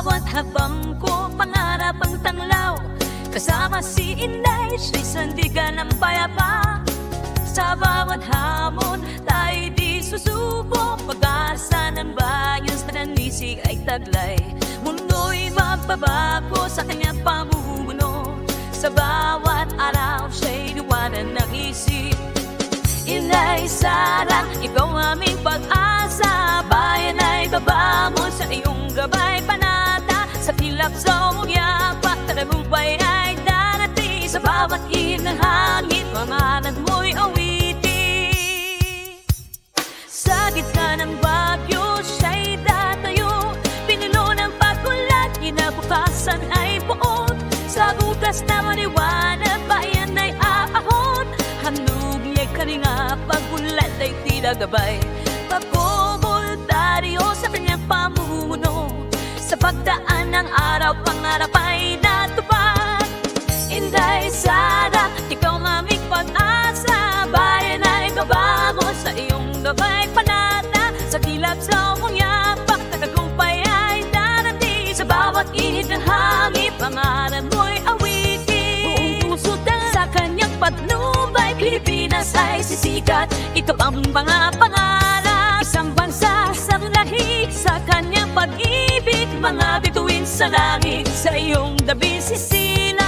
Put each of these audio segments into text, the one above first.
Bawat habang ko, pangarap ang tanglaw. Kasama si Inday, siya'y sandigan ng payapa. Sa bawat hamon, tayo di susubo. Pag-asa ng bayan sa nanisig ay taglay. Mundo'y magbabago sa kanyang pamumuno. Sa bawat araw, siya'y liwanan ng isip. Inday Sara, ikaw aming pag-asa. Bayan ay babamon sa iyong gabay panata. Sa kilap sa yapak, tagumpay ay darating. Sa bawat ihip ng hangin, pangalan mo'y awitin. Sa gitna ng bagyo, siya'y datayo. Pinuno ng pagkulat, kinabukasan ay buod. Sa bukas na maliwanag, bayan ay aahon. Handog niya'y kalinga, pagkulat ay tila gabay. Pagkuboltaryo sa kanyang pamumuno. Sa pagdaan ng araw, pangarap ay natupad. Inday Sara, ikaw aming pag-asa. Bayan ay babangon sa iyong gabay panata. Sa kilap sa mong yapak, tagumpay ay darating. Sa bawat ihip ng hangin, pangalan mo'y awitin. Buong puso sa kanyang patnubay, Pilipinas ay sisikat. Ikaw ang mga pangalan. Isang bansa sa lahig, sa kanyang pag-ibig. Mga bituin sa langit, sa iyong dabi sisilay.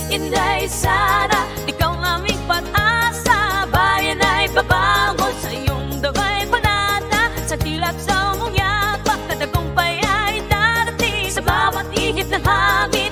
Inday Sara, ikaw aming pag-asa. Bayan ay babangon sa iyong gabay panata. Sa kilap sa mong yapak, tagumpay ay darating. Sa bawat ihip ng hangin,